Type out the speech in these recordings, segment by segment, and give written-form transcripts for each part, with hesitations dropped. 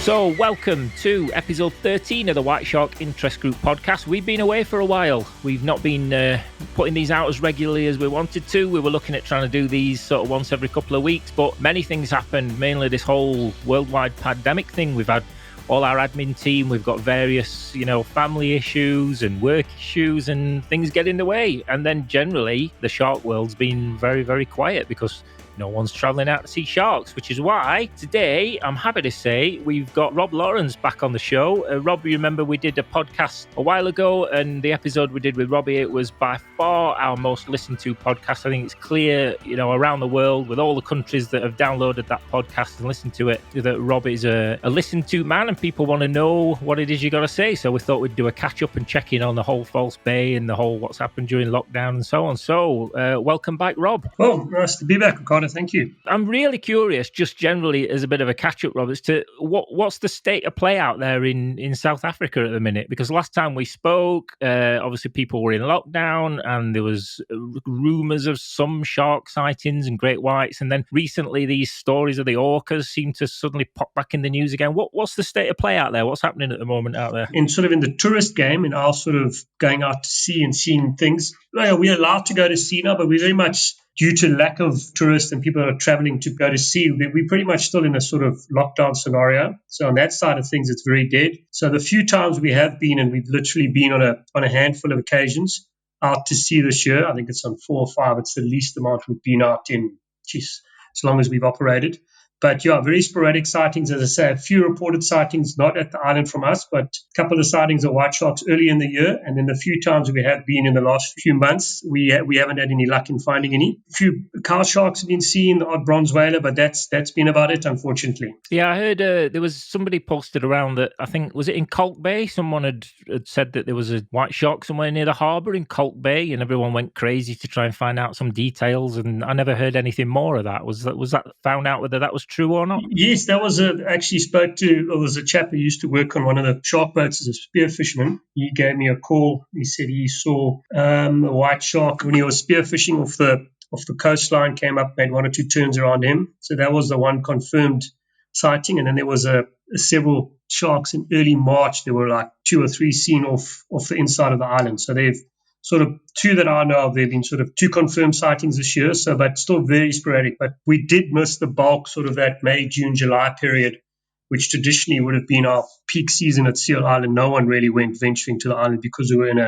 So, welcome to episode 13 of the White Shark Interest Group podcast. We've been away for a while. We've not been putting these out as regularly as we wanted to. We were looking at trying to do these sort of once every couple of weeks, but many things happened, mainly this whole worldwide pandemic thing. We've had all our admin team, we've got various, family issues and work issues and things get in the way. And then generally, the shark world's been very, very quiet because no one's travelling out to see sharks, which is why today I'm happy to say we've got Rob Lawrence back on the show. Rob, you remember we did a podcast a while ago, and the episode we did with Robbie, it was by far our most listened to podcast. I think it's clear, around the world with all the countries that have downloaded that podcast and listened to it, that Rob is a listened to man and people want to know what it is you got to say. So we thought we'd do a catch up and check in on the whole False Bay and the whole what's happened during lockdown and so on. So welcome back, Rob. Well, nice to be back, Ricardo. Thank you. I'm really curious, just generally as a bit of a catch-up, Rob, as to what's the state of play out there in South Africa at the minute? Because last time we spoke, obviously people were in lockdown and there was rumours of some shark sightings and great whites. And then recently these stories of the orcas seem to suddenly pop back in the news again. What's the state of play out there? What's happening at the moment out there? In the tourist game, in our sort of going out to sea and seeing things, we're allowed to go to sea now, but we're very much, due to lack of tourists and people are traveling to go to sea, we're pretty much still in a sort of lockdown scenario. So on that side of things, it's very dead. So the few times we have been, and we've literally been on a handful of occasions out to sea this year, I think it's on 4 or 5, it's the least amount we've been out in, as long as we've operated. But yeah, very sporadic sightings. As I say, a few reported sightings, not at the island from us, but a couple of sightings of white sharks early in the year. And then the few times we have been in the last few months, we haven't had any luck in finding any. A few cow sharks have been seen, the odd bronze whaler, but that's been about it, unfortunately. Yeah, I heard there was somebody posted around that, I think, was it in Colt Bay? Someone had said that there was a white shark somewhere near the harbour in Colt Bay, and everyone went crazy to try and find out some details. And I never heard anything more of that. Was that found out whether that was true or not? Yes, that was was a chap who used to work on one of the shark boats as a spear fisherman. He gave me a call. He said he saw a white shark when he was spear fishing off the coastline, came up, made 1 or 2 turns around him. So that was the one confirmed sighting. And then there was several sharks in early March. There were like 2 or 3 seen off the inside of the island. So they've sort of 2 that I know of, there have been sort of 2 confirmed sightings this year, but still very sporadic. But we did miss the bulk, sort of that May, June, July period, which traditionally would have been our peak season at Seal Island. No one really went venturing to the island because we were in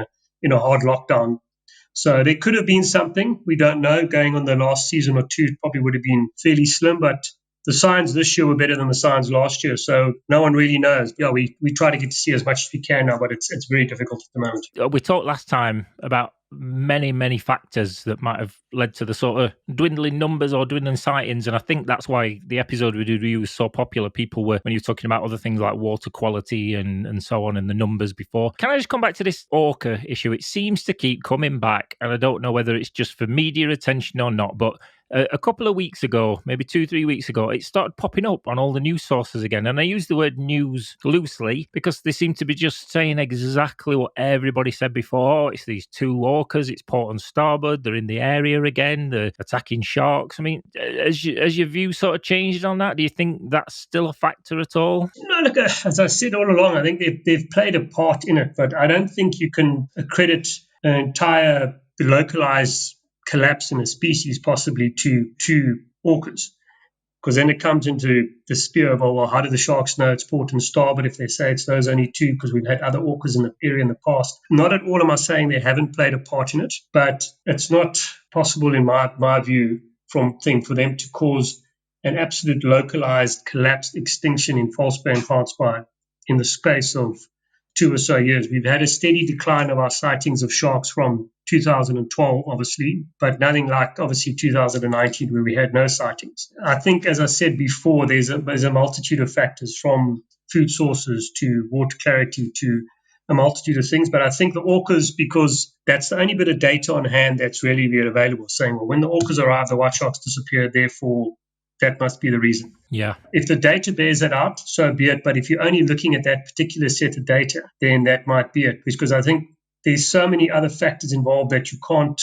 a hard lockdown. So there could have been something. We don't know. Going on the last season or 2, it probably would have been fairly slim, but the signs this year were better than the signs last year, so no one really knows. Yeah, we try to get to see as much as we can now, but it's very difficult at the moment. We talked last time about many, many factors that might have led to the sort of dwindling numbers or dwindling sightings, and I think that's why the episode we did with you was so popular. People were, when you were talking about other things like water quality and so on, and the numbers before. Can I just come back to this orca issue? It seems to keep coming back, and I don't know whether it's just for media attention or not, but a couple of weeks ago, maybe 2-3 weeks ago, it started popping up on all the news sources again. And I use the word news loosely because they seem to be just saying exactly what everybody said before. It's these 2 orcas, it's port and starboard, they're in the area again, they're attacking sharks. I mean, has your view sort of changed on that? Do you think that's still a factor at all? No, look, as I said all along, I think they've played a part in it, but I don't think you can accredit an entire localized collapse in a species possibly to orcas, because then it comes into the sphere of, well, how do the sharks know it's port and starboard if they say it's those only 2, because we've had other orcas in the area in the past. Not at all am I saying they haven't played a part in it, but it's not possible in my view for them to cause an absolute localized collapsed extinction in False Bay and False Bay in the space of 2 or so years. We've had a steady decline of our sightings of sharks from 2012, obviously, but nothing like, obviously, 2019, where we had no sightings. I think, as I said before, there's a multitude of factors, from food sources to water clarity to a multitude of things. But I think the orcas, because that's the only bit of data on hand that's really available, saying, well, when the orcas arrive, the white sharks disappear, therefore that must be the reason. Yeah. If the data bears that out, so be it. But if you're only looking at that particular set of data, then that might be it. Because I think there's so many other factors involved that you can't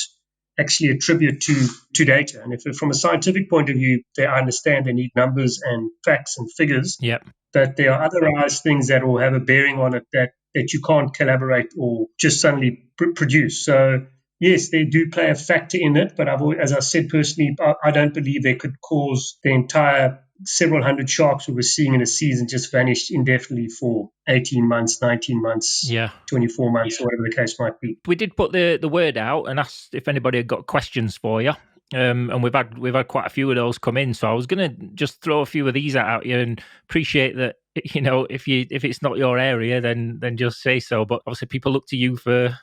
actually attribute to data. And if from a scientific point of view, they understand they need numbers and facts and figures, Yep. but there are otherwise things that will have a bearing on it that you can't collaborate or just suddenly produce. So yes, they do play a factor in it, but as I said personally, I don't believe they could cause the entire several hundred sharks we were seeing in a season just vanished indefinitely for 18 months, 19 months, Yeah. 24 months, or whatever the case might be. We did put the word out and asked if anybody had got questions for you. And we've had quite a few of those come in. So I was going to just throw a few of these out you and appreciate that. You know, if it's not your area, then just say so. But obviously, people look to you for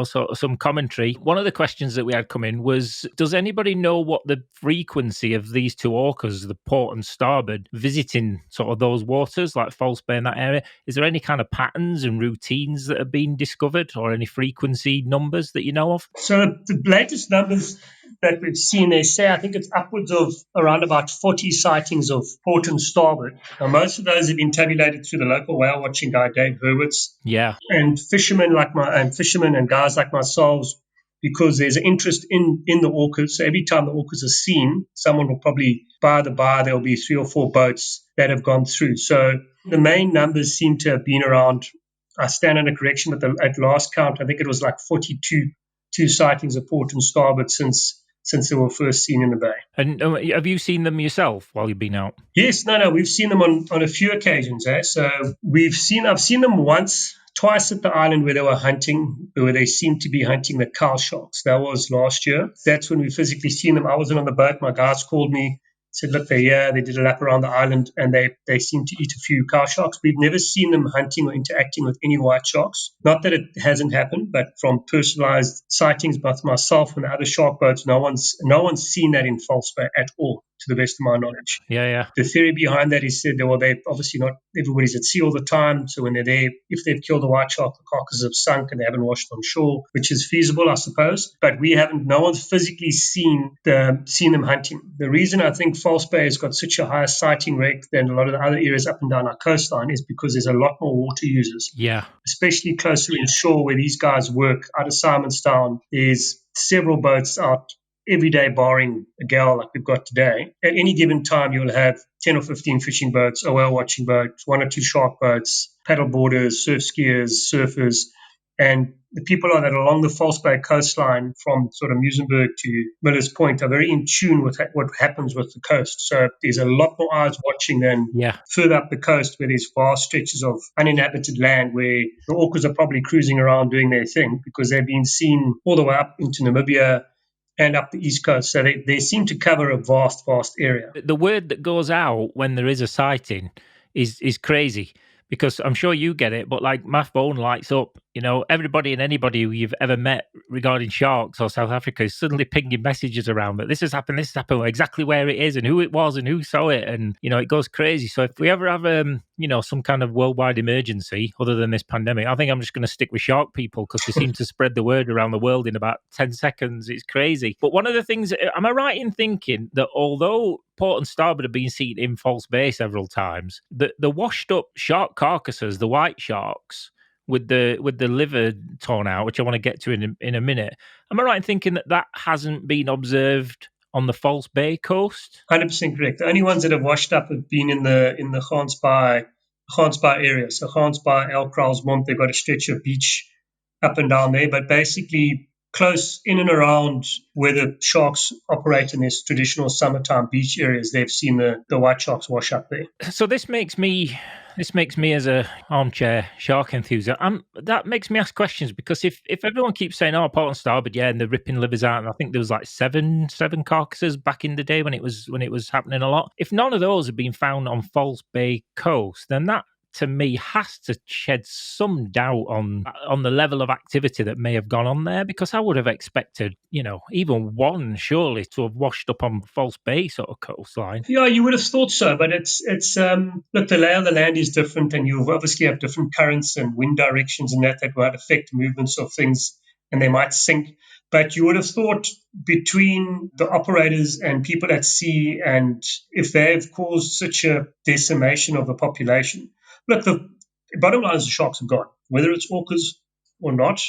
sort of some commentary. One of the questions that we had come in was: does anybody know what the frequency of these two orcas, the port and starboard, visiting sort of those waters like False Bay in that area? Is there any kind of patterns and routines that have been discovered, or any frequency numbers that you know of? So the latest numbers that we've seen, they say, I think it's upwards of around about 40 sightings of port and starboard. Now, most of those have been tabulated through the local whale watching guy, Dave Hurwitz. Yeah. And fishermen and guys like myself, because there's an interest in the orcas. So every time the orcas are seen, someone will probably by the bar, there'll be 3 or 4 boats that have gone through. So the main numbers seem to have been around, I stand under correction, but at last count, I think it was like 42 sightings of port and starboard since they were first seen in the bay. And have you seen them yourself while you've been out? Yes, no, we've seen them on a few occasions. So I've seen them twice at the island where they were hunting, where they seemed to be hunting the cow sharks. That was last year. That's when we physically seen them. I wasn't on the boat. My guys called me, said, look, they're here. They did a lap around the island, and they seem to eat a few cow sharks. We've never seen them hunting or interacting with any white sharks. Not that it hasn't happened, but from personalized sightings by myself and the other shark boats, no one's seen that in False Bay at all, to the best of my knowledge. Yeah. The theory behind that is that they're obviously not everybody's at sea all the time. So when they're there, if they've killed a white shark, the carcasses have sunk and they haven't washed on shore, which is feasible, I suppose. But no one's physically seen them hunting. The reason I think False Bay has got such a higher sighting rate than a lot of the other areas up and down our coastline is because there's a lot more water users. Yeah. Especially closer inshore where these guys work out of Simonstown. There's several boats out every day, barring a gale like we've got today. At any given time, you'll have 10 or 15 fishing boats, a whale watching boat, 1 or 2 shark boats, paddle boarders, surf skiers, surfers. And the people that are along the False Bay coastline from sort of Muizenberg to Miller's Point are very in tune with what happens with the coast. So there's a lot more eyes watching than further up the coast where there's vast stretches of uninhabited land where the orcas are probably cruising around doing their thing because they've been seen all the way up into Namibia and up the East Coast. So they seem to cover a vast area. The word that goes out when there is a sighting is crazy, because I'm sure you get it, but like my phone lights up. Everybody and anybody who you've ever met regarding sharks or South Africa is suddenly pinging messages around that this has happened, exactly where it is and who it was and who saw it. And, it goes crazy. So if we ever have, some kind of worldwide emergency other than this pandemic, I think I'm just going to stick with shark people because they seem to spread the word around the world in about 10 seconds. It's crazy. But one of the things, am I right in thinking that although port and starboard have been seen in False Bay several times, the washed up shark carcasses, the white sharks, with the liver torn out, which I want to get to in a minute. Am I right in thinking that hasn't been observed on the False Bay coast? 100% correct. The only ones that have washed up have been in the Gansbaai area. So Gansbaai, Elkraalsmond, they've got a stretch of beach up and down there, but basically close in and around where the sharks operate in these traditional summertime beach areas, they've seen the white sharks wash up there. So this makes me as a armchair shark enthusiast, that makes me ask questions, because if everyone keeps saying, oh, port and starboard, yeah, and they're ripping livers out, and I think there was like seven carcasses back in the day when it was happening a lot. If none of those have been found on False Bay coast, then that to me has to shed some doubt on the level of activity that may have gone on there, because I would have expected, even one surely to have washed up on False Bay sort of coastline. Yeah, you would have thought so, but it's look, the lay of the land is different, and you obviously have different currents and wind directions and that might affect movements of things, and they might sink. But you would have thought between the operators and people at sea, and if they've caused such a decimation of the population, look, the bottom line is the sharks are gone, whether it's orcas or not.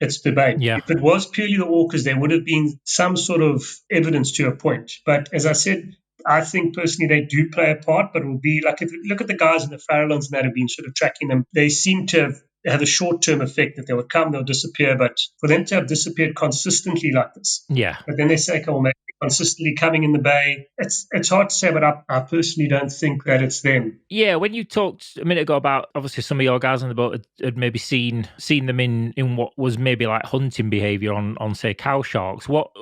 it's debate. Yeah. If it was purely the orcas, there would have been some sort of evidence to a point. But as I said, I think personally they do play a part, but it will be like if you look at the guys in the Farallones that have been sort of tracking them, they seem to have a short-term effect that they would come, they'll disappear. But for them to have disappeared consistently like this, Yeah. but then they say, okay, well, maybe consistently coming in the bay. It's hard to say, but I personally don't think that it's them. Yeah, when you talked a minute ago about obviously some of your guys on the boat had maybe seen them in what was maybe like hunting behaviour on say cow sharks. What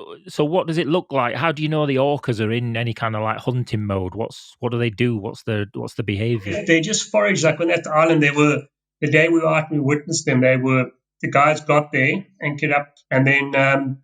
does it look like? How do you know the orcas are in any kind of like hunting mode? What do they do? What's the behaviour? They just forage. Like when at the island, they were the day we were out, we witnessed them. The guys got there, anchored up, and then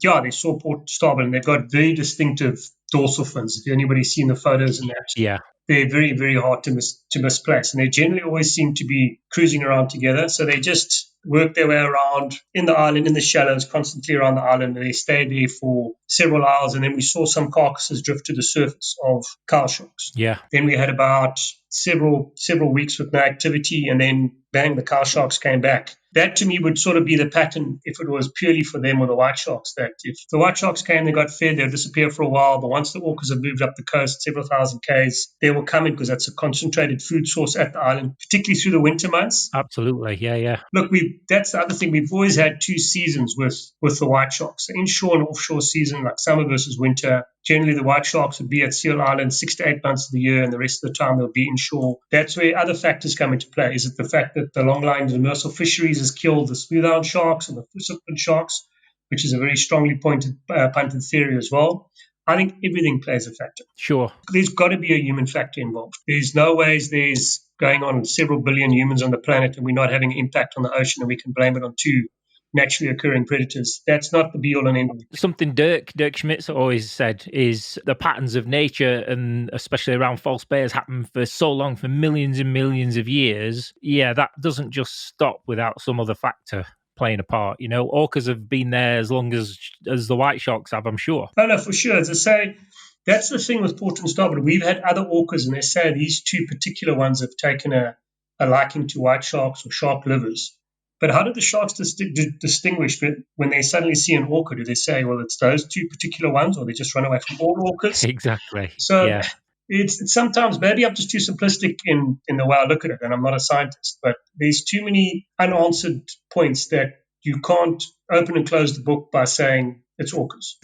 they saw Port Starboard, and they've got very distinctive dorsal fins. If anybody's seen the photos in that, Yeah. they're very, very hard to misplace. And they generally always seem to be cruising around together. So they just work their way around in the island, in the shallows, constantly around the island. And they stay there for several hours. And then we saw some carcasses drift to the surface of cow sharks. Yeah. Then we had about several weeks with no activity. And then bang, the cow sharks came back. That to me would sort of be the pattern if it was purely for them or the white sharks. That if the white sharks came, they got fed, they'll disappear for a while. But once the orcas have moved up the coast, several thousand Ks, they will come in because that's a concentrated food source at the island, particularly through the winter months. Absolutely. Yeah. Look, that's the other thing. We've always had two seasons with the white sharks. The inshore and offshore season, like summer versus winter. Generally, the white sharks would be at Seal Island 6 to 8 months of the year, and the rest of the time they'll be inshore. That's where other factors come into play. Is it the fact that the long-line demersal fisheries has killed the smooth-out sharks and the precipitant sharks, which is a very strongly punted theory as well? I think everything plays a factor. Sure. There's got to be a human factor involved. There's no ways there's going on several billion humans on the planet and we're not having an impact on the ocean and we can blame it on two naturally occurring predators. That's not the be-all and end-all. Something Dirk Schmidt's always said is the patterns of nature, and especially around false bears, happen for so long, for millions and millions of years. Yeah, that doesn't just stop without some other factor playing a part. You know, orcas have been there as long as the white sharks have, I'm sure. Oh, no, for sure. As I say, that's the thing with Port and Starboard. We've had other orcas, and they say these two particular ones have taken a liking to white sharks or shark livers. But how do the sharks distinguish when they suddenly see an orca? Do they say, well, it's those two particular ones, or they just run away from all orcas? Exactly. So yeah. It's sometimes, maybe I'm just too simplistic in the way I look at it, and I'm not a scientist, but there's too many unanswered points that you can't open and close the book by saying it's orcas.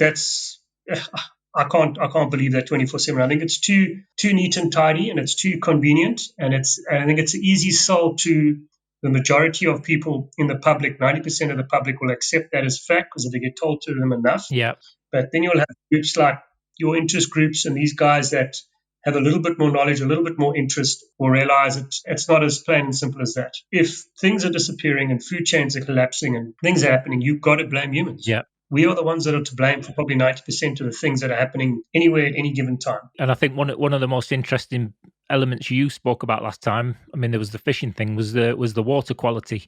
I can't believe that 24/7. I think it's too neat and tidy, and it's too convenient, and I think it's an easy sell to the majority of people in the public. 90% of the public will accept that as fact because they get told to them enough. Yeah. But then you'll have groups like your interest groups and these guys that have a little bit more knowledge, a little bit more interest, will realize it's not as plain and simple as that. If things are disappearing and food chains are collapsing and things are happening, you've got to blame humans. Yeah. We are the ones that are to blame for probably 90% of the things that are happening anywhere at any given time. And I think one of the most interesting elements you spoke about last time, I mean, there was the fishing thing, was the water quality.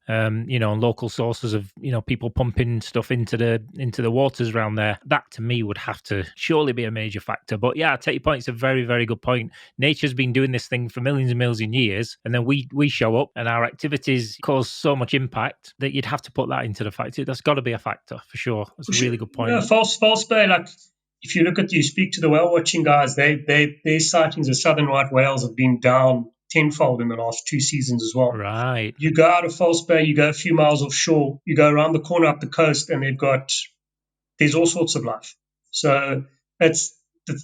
And local sources of, people pumping stuff into the waters around there. That to me would have to surely be a major factor. But yeah, I take your point. It's a very, very good point. Nature's been doing this thing for millions and millions of years, and then we show up and our activities cause so much impact that you'd have to put that into the factor. That's got to be a factor for sure. That's a really good point. Yeah, false bay. Like if you speak to the whale watching guys, their sightings of southern white whales have been down tenfold in the last 2 seasons as well. Right. You go out of False Bay, you go a few miles offshore, you go around the corner up the coast, and there's all sorts of life. So it's the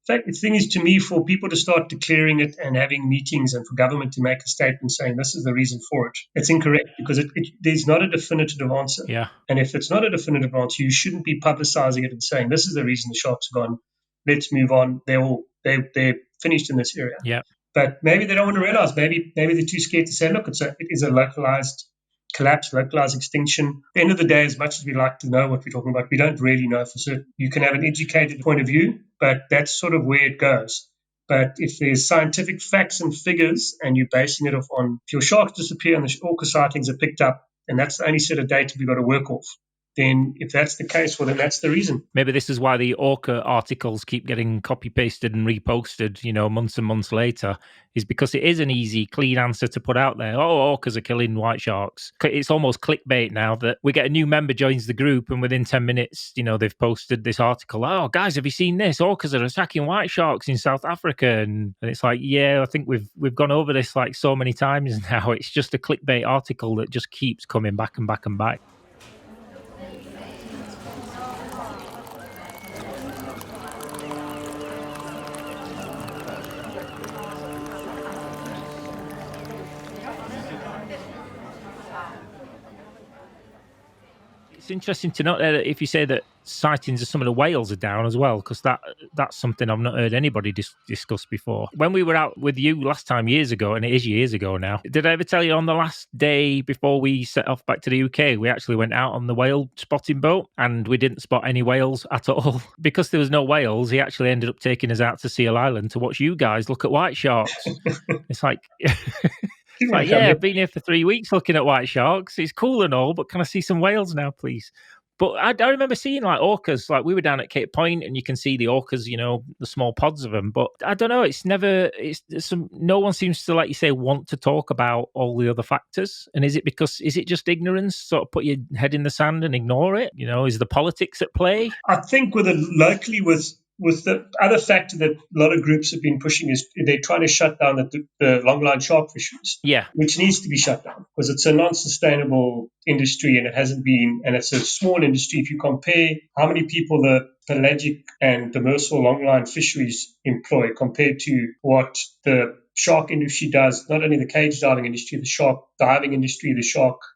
thing is, to me, for people to start declaring it and having meetings and for government to make a statement saying this is the reason for it, it's incorrect because there's not a definitive answer. Yeah. And if it's not a definitive answer, you shouldn't be publicizing it and saying this is the reason the sharks are gone. Let's move on. They're finished in this area. Yeah. But maybe they don't want to realize. Maybe they're too scared to say, look, it is a localized collapse, localized extinction. At the end of the day, as much as we like to know what we're talking about, we don't really know for certain. You can have an educated point of view, but that's sort of where it goes. But if there's scientific facts and figures and you're basing it off on, if your sharks disappear and the orca sightings are picked up, and that's the only set of data we've got to work off, then if that's the case, well, then that's the reason. Maybe this is why the Orca articles keep getting copy-pasted and reposted, months and months later, is because it is an easy, clean answer to put out there. Oh, orcas are killing white sharks. It's almost clickbait now that we get a new member joins the group and within 10 minutes, they've posted this article. Oh, guys, have you seen this? Orcas are attacking white sharks in South Africa. And it's like, yeah, I think we've gone over this like so many times now. It's just a clickbait article that just keeps coming back and back and back. It's interesting to note that if you say that sightings of some of the whales are down as well, because that's something I've not heard anybody discuss before. When we were out with you last time years ago, and it is years ago now, did I ever tell you on the last day before we set off back to the UK, we actually went out on the whale spotting boat and we didn't spot any whales at all? Because there was no whales, he actually ended up taking us out to Seal Island to watch you guys look at white sharks. It's like... It's like, yeah, I've been here for 3 weeks looking at white sharks. It's cool and all, but can I see some whales now, please? But I remember seeing like orcas. Like we were down at Cape Point, and you can see the orcas, the small pods of them. But I don't know. No one seems to, like you say, want to talk about all the other factors. And is it just ignorance? Sort of put your head in the sand and ignore it. Is the politics at play? I think with the other factor that a lot of groups have been pushing is they're trying to shut down the longline shark fisheries, which needs to be shut down because it's a non-sustainable industry and it's a small industry. If you compare how many people the pelagic and demersal longline fisheries employ compared to what the shark industry does, not only the cage diving industry, the shark diving industry,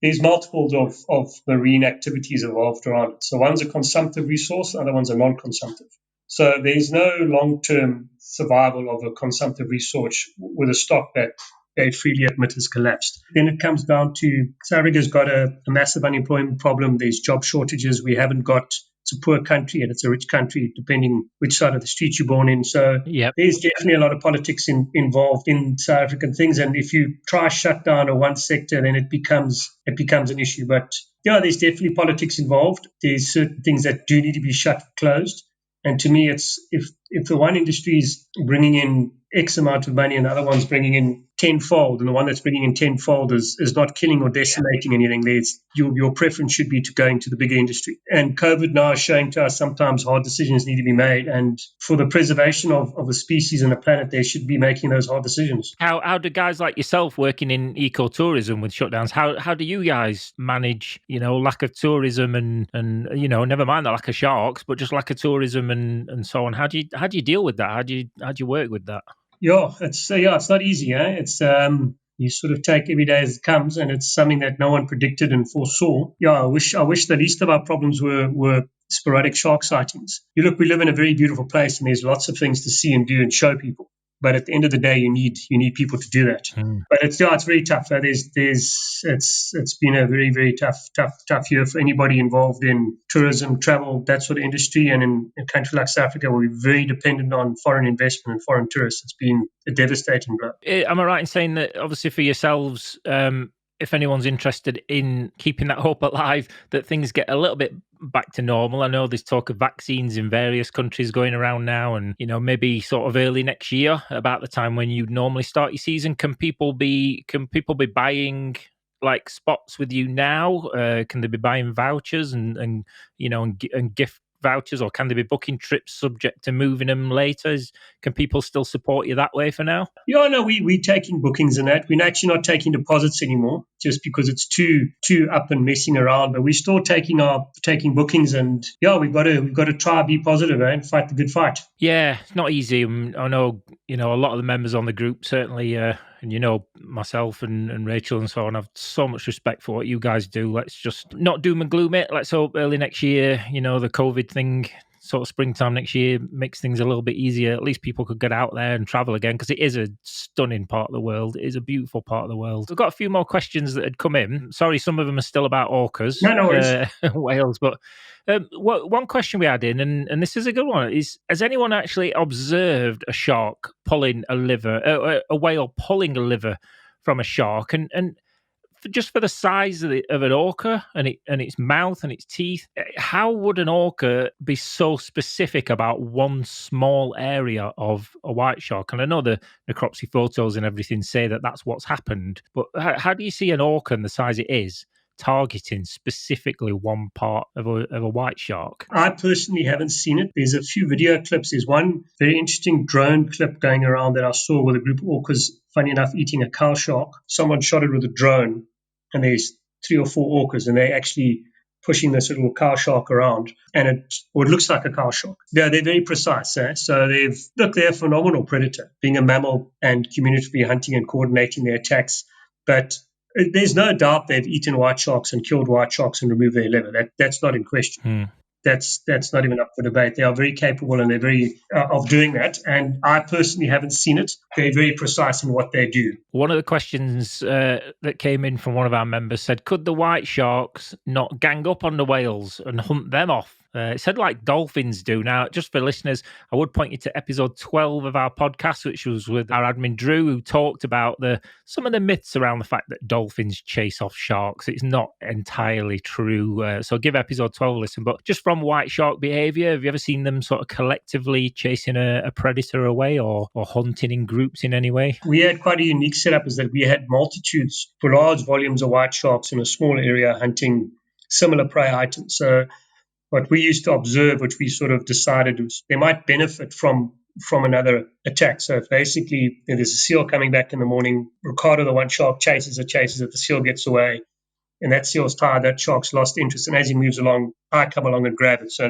there's multiples of marine activities involved around it. So one's a consumptive resource, the other one's a non-consumptive. So there's no long-term survival of a consumptive resource with a stock that they freely admit has collapsed. Then it comes down to South Africa's got a massive unemployment problem. There's job shortages. It's a poor country and it's a rich country, depending which side of the street you're born in. So There's definitely a lot of politics involved in South African things. And if you try shut down one sector, then it becomes an issue. But there's definitely politics involved. There's certain things that do need to be closed. And to me, it's if the one industry is bringing in X amount of money and the other one's bringing in tenfold, and the one that's bringing in tenfold is not killing or decimating anything, your preference should be to go into the bigger industry. And COVID now is showing to us sometimes hard decisions need to be made. And for the preservation of a species and a planet, they should be making those hard decisions. How do guys like yourself working in ecotourism with shutdowns, how do you guys manage, lack of tourism and never mind the lack of sharks, but just lack of tourism and so on? How do you deal with that? How do you work with that? It's not easy. It's you sort of take every day as it comes, and it's something that no one predicted and foresaw. I wish the least of our problems were sporadic shark sightings. We live in a very beautiful place, and there's lots of things to see and do and show people. But at the end of the day, you need people to do that. But it's very tough. It's been a very, very tough year for anybody involved in tourism, travel, that sort of industry. And in a country like South Africa, we're very dependent on foreign investment and foreign tourists. It's been a devastating blow. Am I right in saying that obviously for yourselves, if anyone's interested in keeping that hope alive, that things get a little bit back to normal? I know there's talk of vaccines in various countries going around now, and maybe sort of early next year, about the time when you'd normally start your season. Can people be buying like spots with you now? Can they be buying vouchers and gift vouchers, or can they be booking trips subject to moving them later? Can people still support you that way for now? We're taking bookings and that. We're actually not taking deposits anymore, just because it's too up and messing around. But we're still taking bookings, and we've got to try and be positive and fight the good fight. Yeah, it's not easy. I know a lot of the members on the group certainly. And myself and Rachel and so on, have so much respect for what you guys do. Let's just not doom and gloom it. Let's hope early next year, the COVID thing, sort of springtime next year, makes things a little bit easier. At least people could get out there and travel again, because it is a stunning part of the world. It is a beautiful part of the world. We've got a few more questions that had come in. Sorry, some of them are still about orcas, no worries. Whales, but one question we had in, and this is a good one, is: has anyone actually observed a shark pulling a liver, a whale pulling a liver from a shark? And just for the size of an orca and its mouth and its teeth, how would an orca be so specific about one small area of a white shark? And I know the necropsy photos and everything say that that's what's happened, but how do you see an orca and the size it is targeting specifically one part of a white shark? I personally haven't seen it. There's a few video clips. There's one very interesting drone clip going around that I saw with a group of orcas, funny enough, eating a cow shark. Someone shot it with a drone, and there's 3 or 4 orcas, and they're actually pushing this little cow shark around, and it looks like a cow shark. They're very precise. So they're a phenomenal predator, being a mammal and community hunting and coordinating their attacks. But there's no doubt they've eaten white sharks and killed white sharks and removed their liver. That's not in question. That's not even up for debate. They are very capable and they're very of doing that. And I personally haven't seen it. They're very precise in what they do. One of the questions that came in from one of our members said, could the white sharks not gang up on the whales and hunt them off? It said like dolphins do. Now, just for listeners, I would point you to episode 12 of our podcast, which was with our admin Drew, who talked about some of the myths around the fact that dolphins chase off sharks. It's not entirely true. So give episode 12 a listen. But just from white shark behavior, have you ever seen them sort of collectively chasing a predator away or hunting in groups in any way? We had quite a unique setup, is that we had multitudes for large volumes of white sharks in a small area hunting similar prey items. So what we used to observe, which we sort of decided was they might benefit from another attack. So if basically there's a seal coming back in the morning, Ricardo, the one shark, chases it, the seal gets away, and that seal's tired, that shark's lost interest. And as he moves along, I come along and grab it. So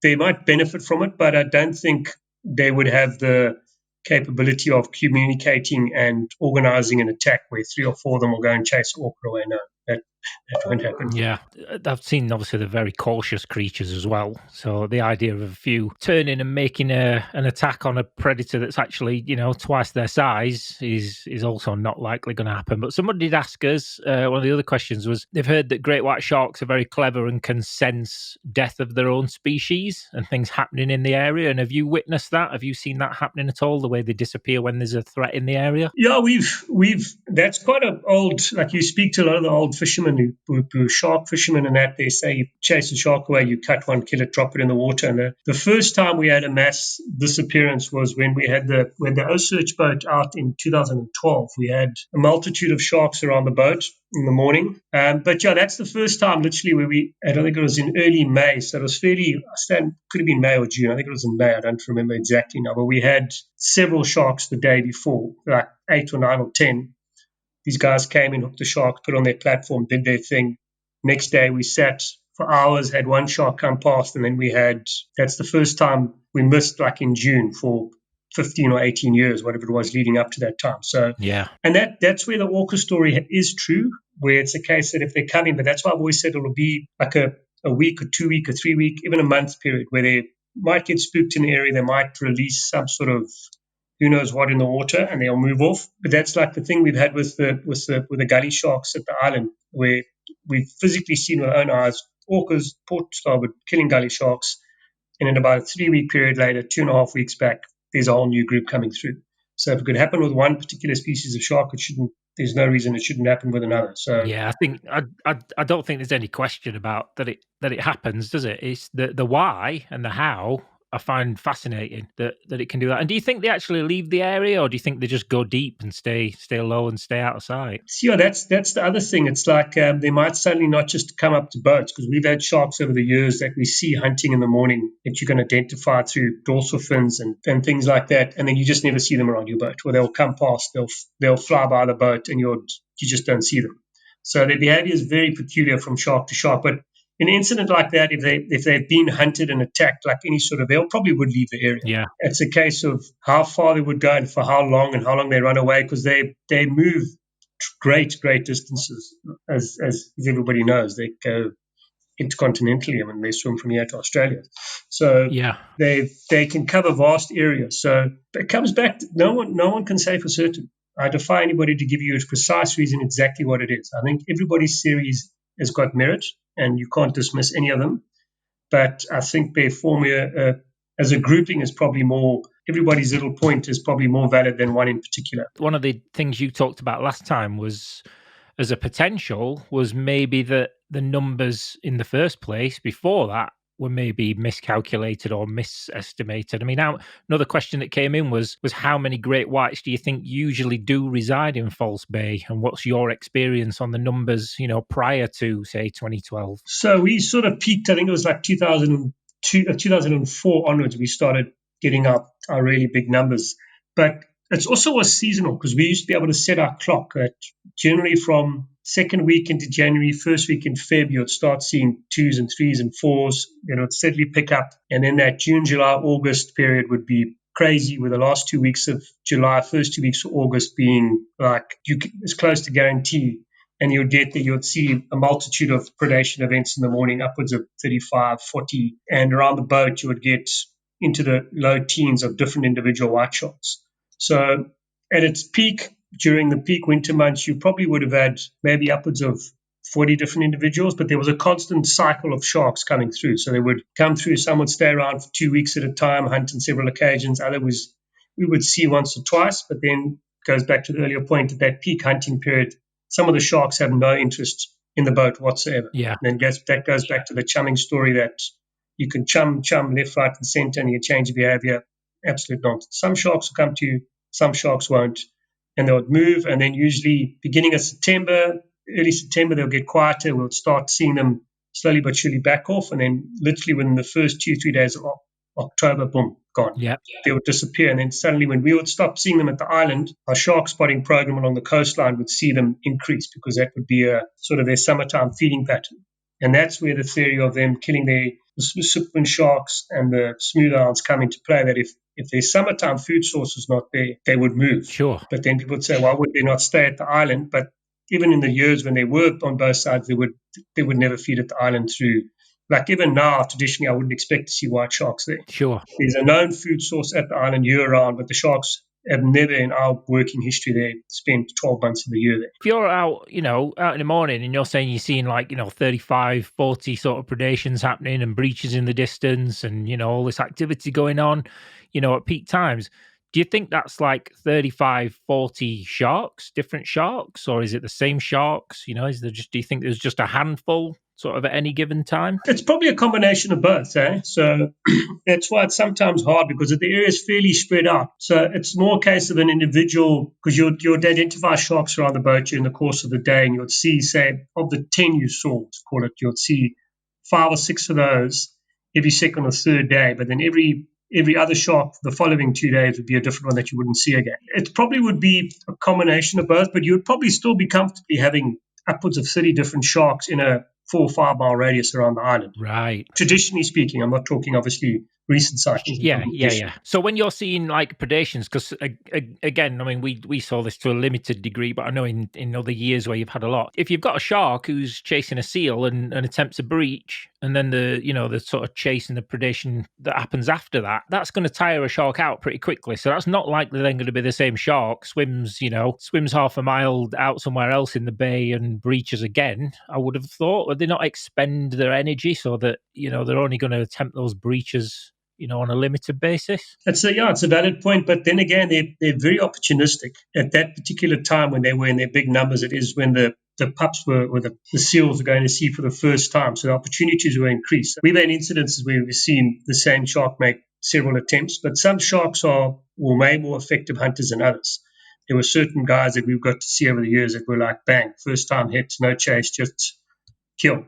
they might benefit from it, but I don't think they would have the capability of communicating and organizing an attack where 3 or 4 of them will go and chase an orca away. No, that won't happen. Yeah, I've seen obviously the very cautious creatures as well. So the idea of a few turning and making an attack on a predator that's actually, twice their size is also not likely going to happen. But somebody did ask us, one of the other questions was, they've heard that great white sharks are very clever and can sense death of their own species and things happening in the area. And have you witnessed that? Have you seen that happening at all, the way they disappear when there's a threat in the area? Yeah, that's quite an old, like you speak to a lot of the old fishermen who shark fishermen, and that they say you chase a shark away, you cut one, kill it, drop it in the water. And the first time we had a mass disappearance was when we had the O-Search boat out in 2012. We had a multitude of sharks around the boat in the morning. But yeah, that's the first time literally where I don't think it was in early May. So it was could have been May or June. I think it was in May. I don't remember exactly now, but we had several sharks the day before, like 8 or 9 or 10. These guys came in, hooked the shark, put on their platform, did their thing. Next day we sat for hours, had one shark come past, and then that's the first time we missed, like in June, for 15 or 18 years, whatever it was leading up to that time. So yeah, and that's where the orca story is true, where it's a case that if they're coming, but that's why I've always said it'll be like a week or 2 week or 3 week, even a month period where they might get spooked in the area. They might release some sort of who knows what in the water, and they'll move off. But that's like the thing we've had with the gully sharks at the island, where we've physically seen with our own eyes orcas port starboard killing gully sharks, and in about a 3 week period later, 2.5 weeks back, there's a whole new group coming through. So if it could happen with one particular species of shark, there's no reason it shouldn't happen with another. So yeah, I think I don't think there's any question about that it happens, does it? It's the why and the how I find fascinating that it can do that. And do you think they actually leave the area, or do you think they just go deep and stay low and stay out of sight? Yeah, that's the other thing. It's like they might suddenly not just come up to boats, because we've had sharks over the years that we see hunting in the morning that you can identify through dorsal fins and things like that, and then you just never see them around your boat. Or they'll come past, they'll fly by the boat, and you just don't see them. So their behavior is very peculiar from shark to shark. But in an incident like that, if they've been hunted and attacked, like any sort of, they probably would leave the area. Yeah, it's a case of how far they would go and for how long they run away, because they move great distances, as everybody knows. They go intercontinentally. I mean, they swim from here to Australia. So yeah, they can cover vast areas. So it comes back to no one can say for certain. I defy anybody to give you a precise reason exactly what it is. I think everybody's theories has got merit, and you can't dismiss any of them. But I think their formula as a grouping is probably more, everybody's little point is probably more valid than one in particular. One of the things you talked about last time was as a potential was maybe that the numbers in the first place before that were maybe miscalculated or misestimated. I mean, another question that came in was how many great whites do you think usually do reside in False Bay, and what's your experience on the numbers, prior to say 2012? So we sort of peaked, I think it was like 2002, 2004 onwards, we started getting our really big numbers. But it also was seasonal because we used to be able to set our clock at generally from second week into January, first week in Feb, you'd start seeing 2s and 3s and 4s, it'd steadily pick up. And then that June, July, August period would be crazy, with the last 2 weeks of July, first 2 weeks of August being like as close to guarantee. And you'd see a multitude of predation events in the morning, upwards of 35, 40. And around the boat, you would get into the low teens of different individual white sharks. So at its peak, during the peak winter months, you probably would have had maybe upwards of 40 different individuals, but there was a constant cycle of sharks coming through. So they would come through, some would stay around for 2 weeks at a time, hunt on several occasions. Others we would see once or twice, but then goes back to the earlier point, at that peak hunting period, some of the sharks have no interest in the boat whatsoever. Yeah. And then that goes back to the chumming story, that you can chum left, right, and center, and you change your behavior. Absolute nonsense. Some sharks will come to you, some sharks won't, and they would move. And then usually beginning of September, early September, they'll get quieter. We'll start seeing them slowly but surely back off. And then literally within the first 2-3 days of October, boom, gone. Yeah. They would disappear. And then suddenly when we would stop seeing them at the island, our shark spotting program along the coastline would see them increase, because that would be a sort of their summertime feeding pattern. And that's where the theory of them killing the superfin sharks and the smooth irons come into play, that if their summertime food source is not there, they would move. Sure. But then people would say, why would they not stay at the island? But even in the years when they worked on both sides, they would never feed at the island through. Like even now, traditionally, I wouldn't expect to see white sharks there. Sure. There's a known food source at the island year-round, but the sharks have never in our working history there spent 12 months of the year there. If you're out, out in the morning and you're saying you're seeing 35, 40 sort of predations happening and breaches in the distance and, all this activity going on, at peak times, do you think that's like 35, 40 sharks, different sharks, or is it the same sharks? Do you think there's just a handful sort of at any given time? It's probably a combination of both, eh? So that's why it's sometimes hard, because the area is fairly spread out. So it's more a case of an individual, because you'd identify sharks around the boat during the course of the day, and you'd see, say, of the 10 you saw, let's call it, you'd see 5 or 6 of those every second or third day, but then every other shark the following 2 days would be a different one that you wouldn't see again. It probably would be a combination of both, but you would probably still be comfortably having upwards of 30 different sharks in a 4 or 5 mile radius around the island. Right. Traditionally speaking, I'm not talking obviously recent sightings. Yeah. So when you're seeing predations, because again, I mean, we saw this to a limited degree, but I know in other years where you've had a lot. If you've got a shark who's chasing a seal and attempts a breach, and then the sort of chase and the predation that happens after that, that's going to tire a shark out pretty quickly. So that's not likely then going to be the same shark swims half a mile out somewhere else in the bay and breaches again. I would have thought, would they not expend their energy so that they're only going to attempt those breaches on a limited basis? It's a valid point, but then again, they're very opportunistic. At that particular time when they were in their big numbers, it is when the pups or the seals were going to sea for the first time, so the opportunities were increased. We've had incidences where we've seen the same shark make several attempts, but some sharks are way more effective hunters than others. There were certain guys that we've got to see over the years that were like, bang, first time hit, no chase, just kill.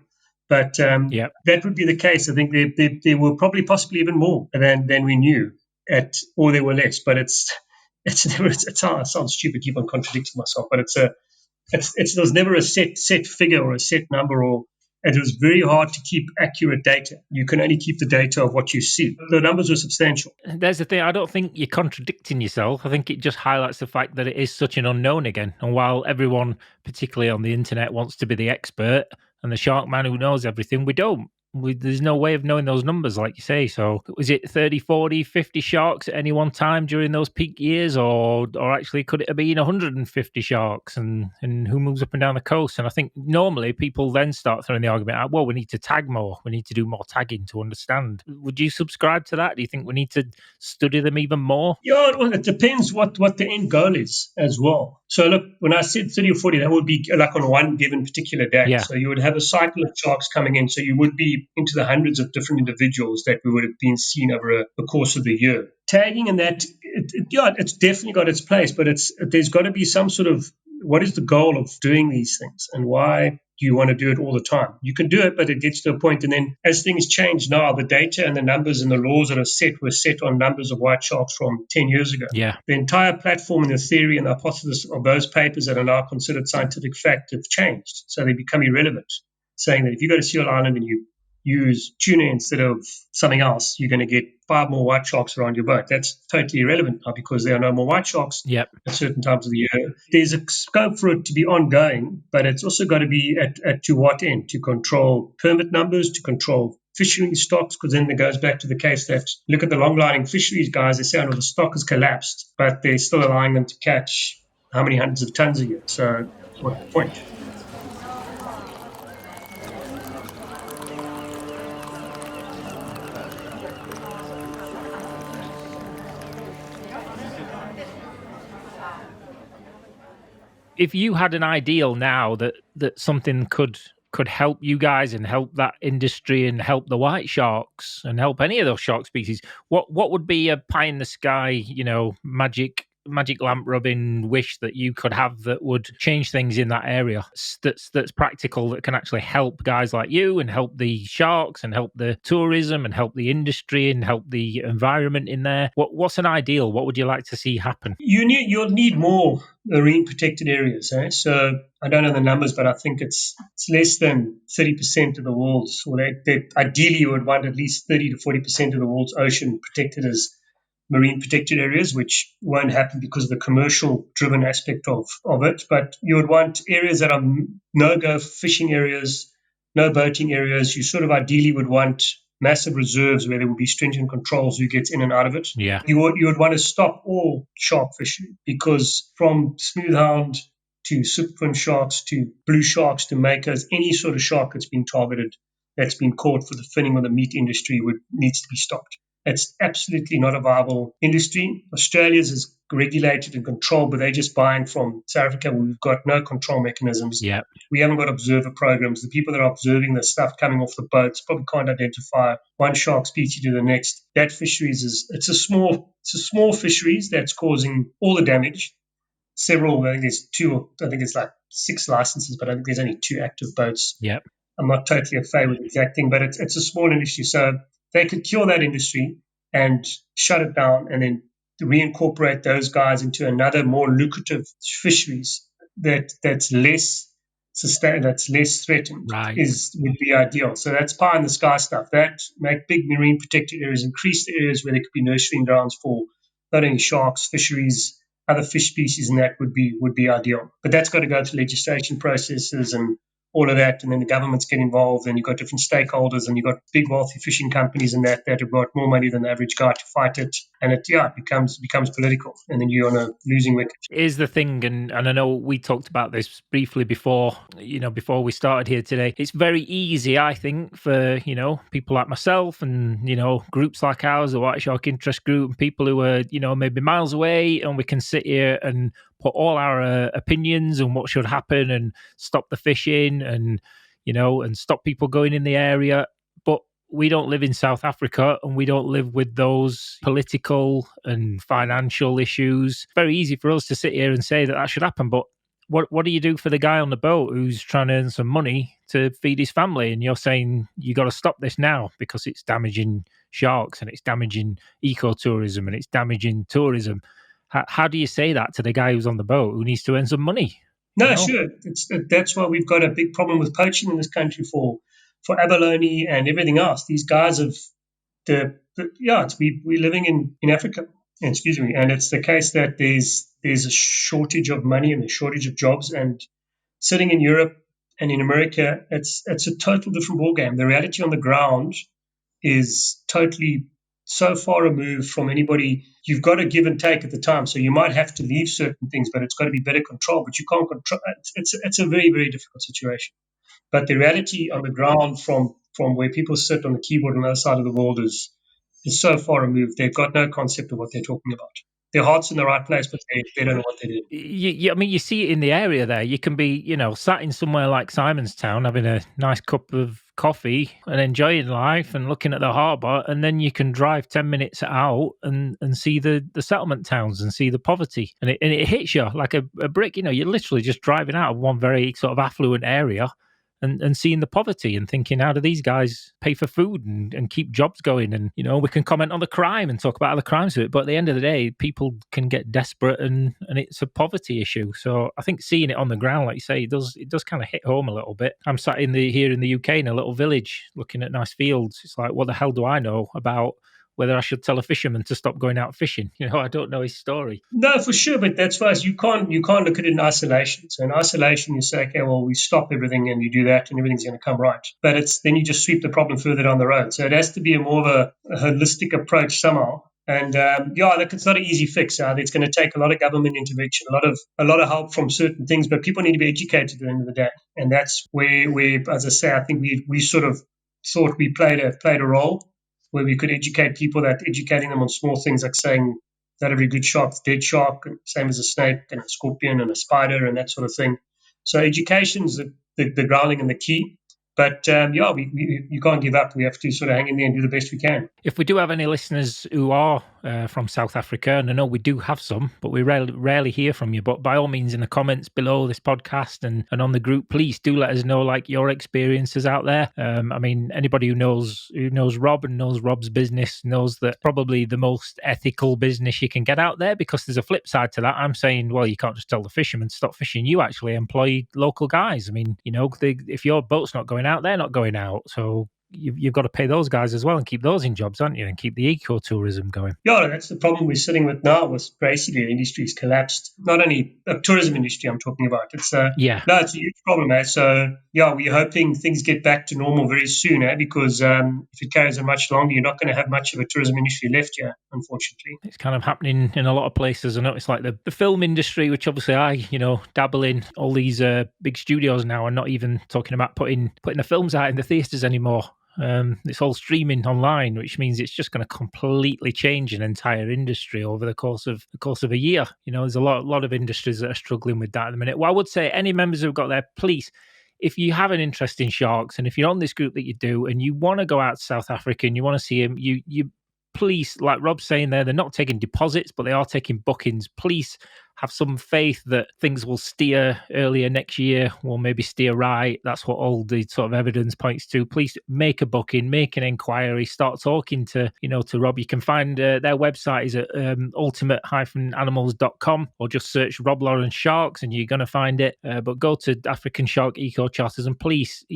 But that would be the case. I think there were probably possibly even more than we knew, or there were less. But it sounds stupid, keep on contradicting myself. But there's never a set figure or a set number, and it was very hard to keep accurate data. You can only keep the data of what you see. The numbers were substantial. There's the thing. I don't think you're contradicting yourself. I think it just highlights the fact that it is such an unknown again. And while everyone, particularly on the internet, wants to be the expert and the shark man who knows everything, we don't. there's no way of knowing those numbers, like you say. So was it 30, 40, 50 sharks at any one time during those peak years, or actually could it have been 150 sharks, and who moves up and down the coast? And I think normally people then start throwing the argument out, well, we need to tag more, we need to do more tagging to understand. Would you subscribe to that? Do you think we need to study them even more? Yeah, well, it depends what the end goal is as well. So look, when I said 30 or 40, that would be like on one given particular day. Yeah. So you would have a cycle of sharks coming in. So you would be into the hundreds of different individuals that we would have been seen over the course of the year. Tagging and that, it's definitely got its place, but there's got to be some sort of, what is the goal of doing these things, and why do you want to do it all the time? You can do it, but it gets to a point, and then as things change now, the data and the numbers and the laws that are set were set on numbers of white sharks from 10 years ago. Yeah. The entire platform and the theory and the hypothesis of those papers that are now considered scientific fact have changed, so they become irrelevant, saying that if you go to Seal Island and you use tuna instead of something else, you're going to get 5 more white sharks around your boat. That's totally irrelevant now because there are no more white sharks Yep. at certain times of the year. There's a scope for it to be ongoing, but it's also got to be at to what end? To control permit numbers, to control fishery stocks, because then it goes back to the case that look at the long-lining fisheries guys, they say, oh, the stock has collapsed, but they're still allowing them to catch how many hundreds of tons a year. So what's the point? If you had an ideal now that something could help you guys and help that industry and help the white sharks and help any of those shark species, what would be a pie in the sky, magic lamp rubbing wish that you could have that would change things in that area, that's practical, that can actually help guys like you and help the sharks and help the tourism and help the industry and help the environment in there? What's an ideal? What would you like to see happen? You'll need more marine protected areas. So I don't know the numbers, but I think it's less than 30% of the world's, or they ideally you would want at least 30 to 40% of the world's ocean protected as marine protected areas, which won't happen because of the commercial driven aspect of it. But you would want areas that are no-go fishing areas, no boating areas. You sort of ideally would want massive reserves where there would be stringent controls who gets in and out of it. Yeah. You would want to stop all shark fishing, because from smoothhound to silkfin sharks to blue sharks to makers, any sort of shark that's been targeted, that's been caught for the finning or the meat industry needs to be stopped. It's absolutely not a viable industry. Australia's is regulated and controlled, but they're just buying from South Africa. We've got no control mechanisms. Yeah. We haven't got observer programs. The people that are observing the stuff coming off the boats probably can't identify one shark species to the next. That fisheries it's a small fisheries that's causing all the damage. Several, I think there's two, I think it's like 6 licenses, but I think there's only 2 active boats. Yeah. I'm not totally at favor with the exact thing, but it's a small industry. So they could kill that industry and shut it down, and then reincorporate those guys into another more lucrative fisheries that's less sustained, that's less threatened, Right. would be ideal. So that's pie in the sky stuff. That make big marine protected areas, increase the areas where there could be nurturing grounds for not only sharks, fisheries, other fish species, and that would be ideal. But that's got to go through legislation processes and all of that, and then the governments get involved, and you've got different stakeholders, and you've got big wealthy fishing companies and that have got more money than the average guy to fight it, and it becomes political, and then you're on a losing wicket. Is the thing, and I know we talked about this briefly before we started here today. It's very easy, I think, for people like myself and groups like ours, the White Shark Interest Group, and people who are maybe miles away, and we can sit here and put all our opinions on what should happen and stop the fishing and and stop people going in the area. But we don't live in South Africa, and we don't live with those political and financial issues. It's very easy for us to sit here and say that should happen, but what do you do for the guy on the boat who's trying to earn some money to feed his family? And you're saying you got to stop this now because it's damaging sharks and it's damaging ecotourism and it's damaging tourism. How do you say that to the guy who's on the boat who needs to earn some money? No, sure. That's why we've got a big problem with poaching in this country for abalone and everything else. These guys have we're living in Africa. Excuse me, and it's the case that there's a shortage of money and a shortage of jobs, and sitting in Europe, And in America, it's a total different ballgame. The reality on the ground is totally so far removed from anybody. You've got to give and take at the time. So you might have to leave certain things, but it's got to be better control. But you can't control. It's a very, very difficult situation. But the reality on the ground from where people sit on the keyboard on the other side of the world is so far removed. They've got no concept of what they're talking about. Their heart's in the right place, but they don't know what they're doing. I mean, you see it in the area there. You can be, sat in somewhere like Simonstown having a nice cup of coffee and enjoying life and looking at the harbour, and then you can drive 10 minutes out and see the settlement towns and see the poverty. And it hits you like a brick. You're literally just driving out of one very sort of affluent area and seeing the poverty and thinking, how do these guys pay for food and keep jobs going? And, we can comment on the crime and talk about other crimes to it. But at the end of the day, people can get desperate and it's a poverty issue. So I think seeing it on the ground, like you say, it does kind of hit home a little bit. I'm sat here in the UK in a little village looking at nice fields. It's like, what the hell do I know about whether I should tell a fisherman to stop going out fishing? I don't know his story. No, for sure, but that's why you can't look at it in isolation. So in isolation, you say, okay, well, we stop everything and you do that, and everything's going to come right. But then you just sweep the problem further down the road. So it has to be more of a holistic approach somehow. And look, it's not an easy fix. It's going to take a lot of government intervention, a lot of help from certain things, but people need to be educated at the end of the day. And that's where as I say, I think we sort of thought we played a role where we could educate people, that educating them on small things like saying that every good shark's dead shark, same as a snake and a scorpion and a spider and that sort of thing. So education's the grounding and the key. But you can't give up. We have to sort of hang in there and do the best we can. If we do have any listeners who are from South Africa, and I know we do have some, but we rarely hear from you. But by all means, in the comments below this podcast and on the group, please do let us know like your experiences out there. I mean, anybody who knows Rob and knows Rob's business knows that probably the most ethical business you can get out there, because there's a flip side to that. I'm saying, well, you can't just tell the fishermen to stop fishing. You actually employ local guys. I mean, if your boat's not going out, they're not going out. So you've got to pay those guys as well and keep those in jobs, aren't you? And keep the ecotourism going. Yeah, that's the problem we're sitting with now. Was basically the industry's collapsed. Not only the tourism industry I'm talking about. It's it's a huge problem. So we're hoping things get back to normal very soon. Because if it carries on much longer, you're not going to have much of a tourism industry left here, unfortunately. It's kind of happening in a lot of places. I know it's like the film industry, which obviously I dabble in. All these big studios now are not even talking about putting the films out in the theaters anymore. It's all streaming online, which means it's just going to completely change an entire industry over the course of a year. There's a lot of industries that are struggling with that at the minute. Well, I would say any members who've got there, please, if you have an interest in sharks, and if you're on this group that you do, and you want to go out to South Africa and you want to see them, you please, like Rob's saying there, they're not taking deposits, but they are taking bookings. Please have some faith that things will steer earlier next year, or maybe steer right. That's what all the sort of evidence points to. Please make a booking, make an inquiry, start talking to Rob. You can find their website is at ultimate-animals.com, or just search Rob Lawrence Sharks and you're going to find it. But go to African Shark Eco Charters and please,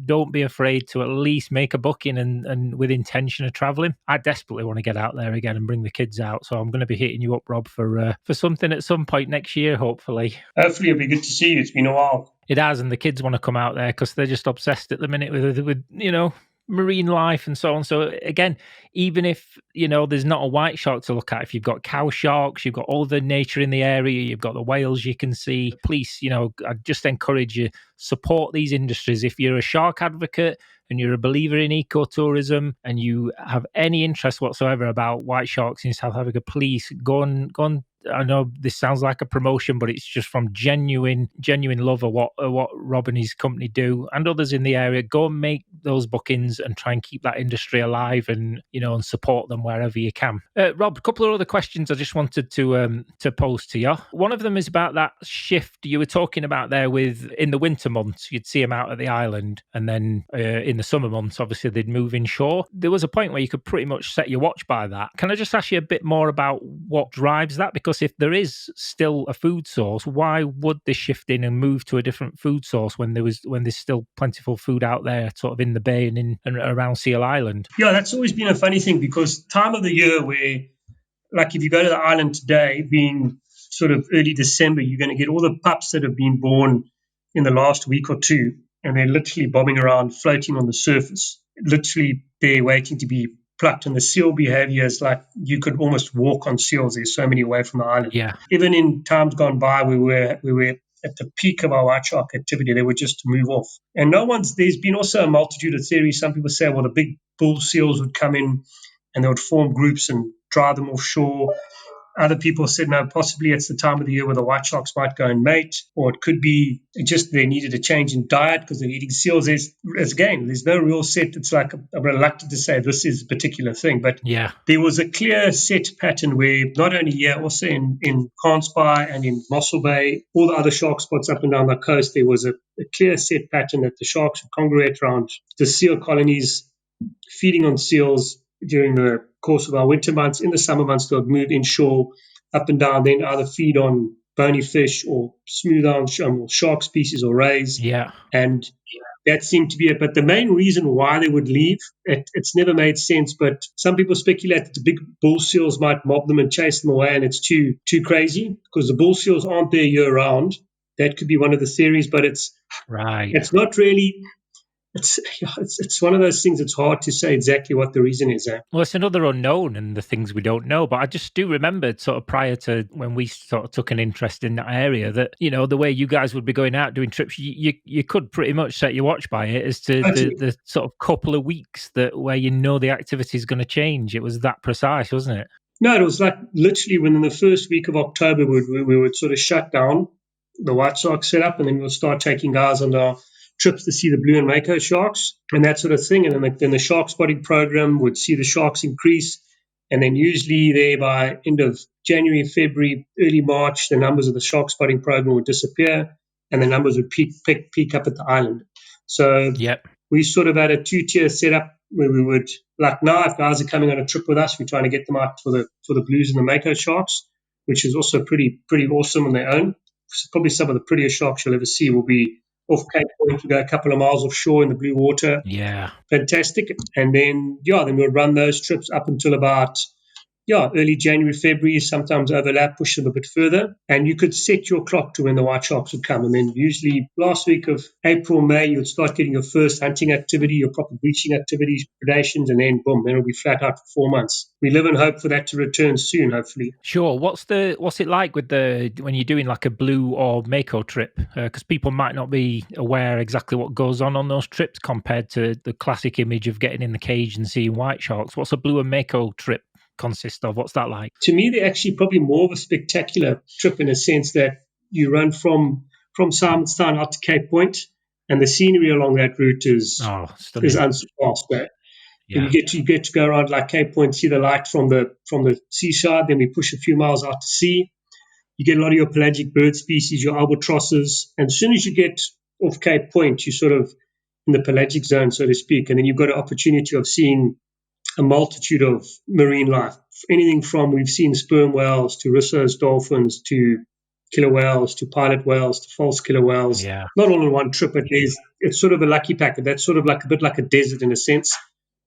don't be afraid to at least make a booking and with intention of traveling. I desperately want to get out there again and bring the kids out. So I'm going to be hitting you up, Rob, for something at some point next year, hopefully. Hopefully it'll be good to see you. It's been a while. It has, and the kids want to come out there because they're just obsessed at the minute with marine life and so on. So again, even if there's not a white shark to look at, if you've got cow sharks, you've got all the nature in the area, you've got the whales you can see, please, I just encourage you, support these industries. If you're a shark advocate and you're a believer in ecotourism and you have any interest whatsoever about white sharks in South Africa, please go on. I know this sounds like a promotion, but it's just from genuine love of what Rob and his company do, and others in the area. Go and make those bookings and try and keep that industry alive, and and support them wherever you can. Rob, a couple of other questions I just wanted to pose to you. One of them is about that shift you were talking about there. With in the winter months, you'd see them out at the island, and then in the summer months, obviously they'd move inshore. There was a point where you could pretty much set your watch by that. Can I just ask you a bit more about what drives that? Because if there is still a food source, why would they shift in and move to a different food source when there's still plentiful food out there, sort of in the bay and around Seal Island? Yeah, that's always been a funny thing, because time of the year where, like if you go to the island today, being sort of early December, you're going to get all the pups that have been born in the last week or two. and they're literally bobbing around, floating on the surface, literally they're waiting to be plucked. And the seal behavior is like you could almost walk on seals. There's so many away from the island. Yeah. Even in times gone by, we were at the peak of our white shark activity. They were just to move off. And there's been also a multitude of theories. Some people say, well, the big bull seals would come in and they would form groups and drive them offshore. Other people said, no, possibly it's the time of the year where the white sharks might go and mate, or it could be just they needed a change in diet because they're eating seals. There's no real set. It's like I'm reluctant to say this is a particular thing, but Yeah. there was a clear set pattern where not only here, also in CONSERVE and in Mossel Bay, all the other shark spots up and down the coast, there was a clear set pattern that the sharks would congregate around the seal colonies, feeding on seals during the course of our winter months. In the summer months, they'll move inshore, up and down, then either feed on bony fish or smooth on shark species or rays. Yeah. And that seemed to be it. But the main reason why they would leave, it's never made sense. But some people speculate that the big bull seals might mob them and chase them away, and it's too crazy because the bull seals aren't there year round. That could be one of the theories, but it's not really. It's one of those things. It's hard to say exactly what the reason is. Well, it's another unknown and the things we don't know. But I just do remember sort of prior to when we sort of took an interest in that area that, you know, the way you guys would be going out doing trips, you could pretty much set your watch by it as to the sort of couple of weeks where you know the activity is going to change. It was that precise, wasn't it? No, it was like literally within the first week of October, we would sort of shut down the white shark setup, and then we'll start taking guys on our trips to see the blue and mako sharks and that sort of thing. And then the shark spotting program would see the sharks increase. And then usually there by end of January, February, early March, the numbers of the shark spotting program would disappear and the numbers would peak up at the island. So we sort of had a 2-tier setup where we would, like now, if guys are coming on a trip with us, we're trying to get them out for the blues and the mako sharks, which is also pretty awesome on their own. So probably some of the prettiest sharks you'll ever see will be off Cape Point to go a couple of miles offshore in the blue water. Yeah. Fantastic. And then we'll run those trips up until about early January, February, sometimes overlap, push them a bit further. And you could set your clock to when the white sharks would come. And then usually last week of April, May, you'd start getting your first hunting activity, your proper breaching activities, predations, and then boom, then it'll be flat out for 4 months. We live and hope for that to return soon, hopefully. Sure. What's it like with when you're doing like a blue or mako trip? Because people might not be aware exactly what goes on those trips compared to the classic image of getting in the cage and seeing white sharks. What's a blue and mako trip consist of? What's that like? To me, they're actually probably more of a spectacular trip in a sense that you run from Simonstown out to Cape Point, and the scenery along that route is unsurpassed. Yeah. You get to go around like Cape Point, see the light from the seaside. Then we push a few miles out to sea. You get a lot of your pelagic bird species, your albatrosses, and as soon as you get off Cape Point, you're sort of in the pelagic zone, so to speak, and then you've got an opportunity of seeing a multitude of marine life. Anything from, we've seen sperm whales to Risso's dolphins to killer whales to pilot whales to false killer whales. Yeah. Not all in one trip, but it's sort of a lucky packet. That's sort of like a bit like a desert in a sense.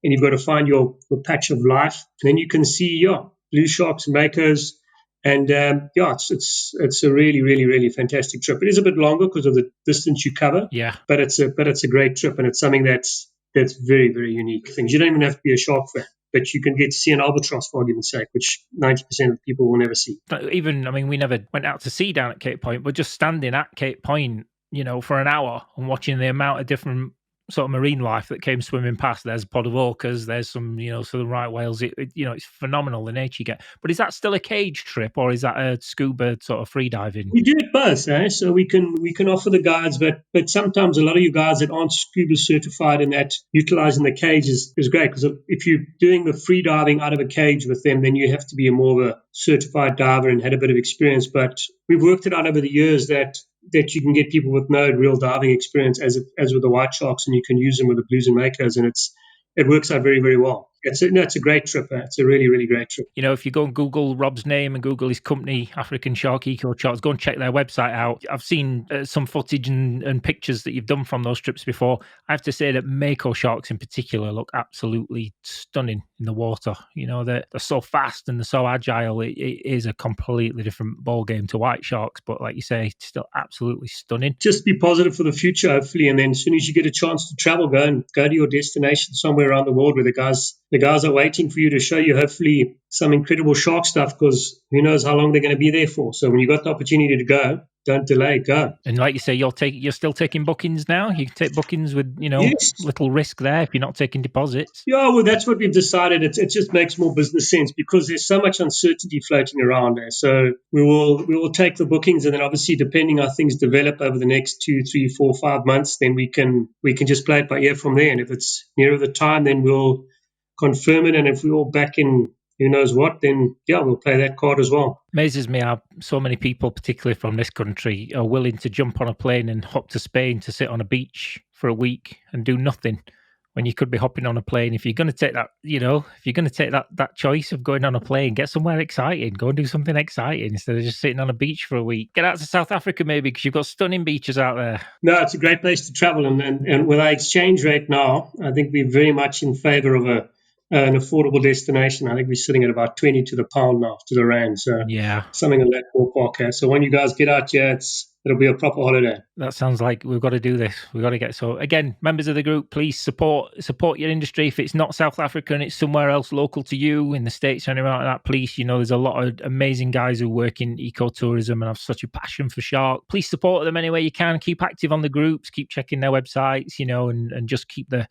And you've got to find your patch of life. And then you can see, blue sharks and makos. And it's a really, really, really fantastic trip. It is a bit longer because of the distance you cover. Yeah. But it's a great trip, and it's something that's very, very unique. Things you don't even have to be a shark fan, but you can get to see an albatross, for argument's sake, which 90% of people will never see. We never went out to sea down at Cape Point, but just standing at Cape Point, for an hour and watching the amount of different sort of marine life that came swimming past. There's a pod of orcas, there's some, southern right whales. It's phenomenal, the nature you get. But is that still a cage trip, or is that a scuba sort of free diving? We do it both, so we can offer the guides, but sometimes a lot of you guys that aren't scuba certified in that, utilizing the cage is great, because if you're doing the free diving out of a cage with them, then you have to be more of a certified diver and had a bit of experience. But we've worked it out over the years that you can get people with no real diving experience as with the white sharks, and you can use them with the blues and makos, and it works out very, very well. It's a great trip. It's a really, really great trip. You know, if you go and Google Rob's name and Google his company, African Shark Eco Charts, go and check their website out. I've seen some footage and pictures that you've done from those trips before. I have to say that mako sharks in particular look absolutely stunning in the water. You know, they're so fast and they're so agile. It is a completely different ball game to white sharks, but like you say, it's still absolutely stunning. Just be positive for the future, hopefully, and then as soon as you get a chance to travel, go to your destination somewhere around the world where the guys are waiting for you to show you hopefully some incredible shark stuff, because who knows how long they're going to be there for. So when you got the opportunity to go, don't delay, go. And like you say, you're still taking bookings now. You can take bookings with, Yes. little risk there if you're not taking deposits. Yeah, well, that's what we've decided. It just makes more business sense because there's so much uncertainty floating around there. So we will take the bookings, and then obviously depending how things develop over the next 2, 3, 4, 5 months, then we can just play it by ear from there. And if it's nearer the time, then we'll confirm it. And if we're all back in who knows what, then yeah, we'll play that card as well. Amazes me how so many people, particularly from this country, are willing to jump on a plane and hop to Spain to sit on a beach for a week and do nothing, when you could be hopping on a plane. If you're going to take that, if you're going to take that choice of going on a plane, get somewhere exciting, go and do something exciting instead of just sitting on a beach for a week. Get out to South Africa maybe, because you've got stunning beaches out there. No, it's a great place to travel, and with our exchange rate now, I think we're very much in favor of an affordable destination. I think we're sitting at about 20 to the pound now, to the rand. So yeah, something in that ballpark. So when you guys get out here, it'll be a proper holiday. That sounds like we've got to do this. We've got to get. So again, members of the group, please support your industry. If it's not South Africa and it's somewhere else local to you in the States or anywhere like that, please, there's a lot of amazing guys who work in ecotourism and have such a passion for shark. Please support them any way you can. Keep active on the groups, keep checking their websites, and just keep the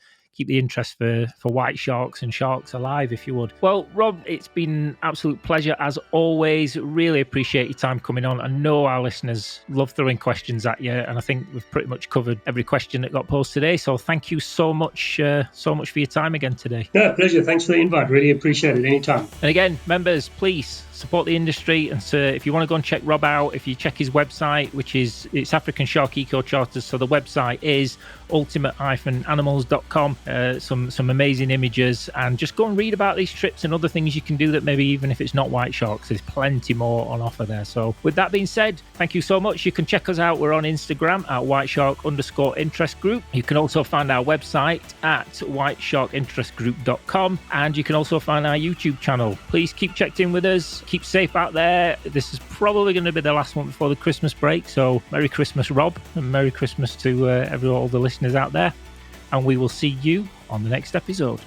interest for white sharks and sharks alive, if you would. Well, Rob, it's been an absolute pleasure as always. Really appreciate your time coming on. I know our listeners love throwing questions at you, and I think we've pretty much covered every question that got posed today. So thank you so much for your time again today. Yeah, pleasure. Thanks for the invite. Really appreciate it. Anytime. And again, members, please support the industry. And so if you want to go and check Rob out, if you check his website, it's African Shark Eco Charters. So the website is ultimate-animals.com. Some amazing images, and just go and read about these trips and other things you can do that maybe even if it's not white sharks, there's plenty more on offer there. So with that being said, thank you so much. You can check us out. We're on Instagram at whiteshark_interest group. You can also find our website at whitesharkinterestgroup.com, and you can also find our YouTube channel. Please keep checked in with us. Keep safe out there. This is probably going to be the last one before the Christmas break, so Merry Christmas, Rob, and Merry Christmas to all the listeners out there, and we will see you on the next episode.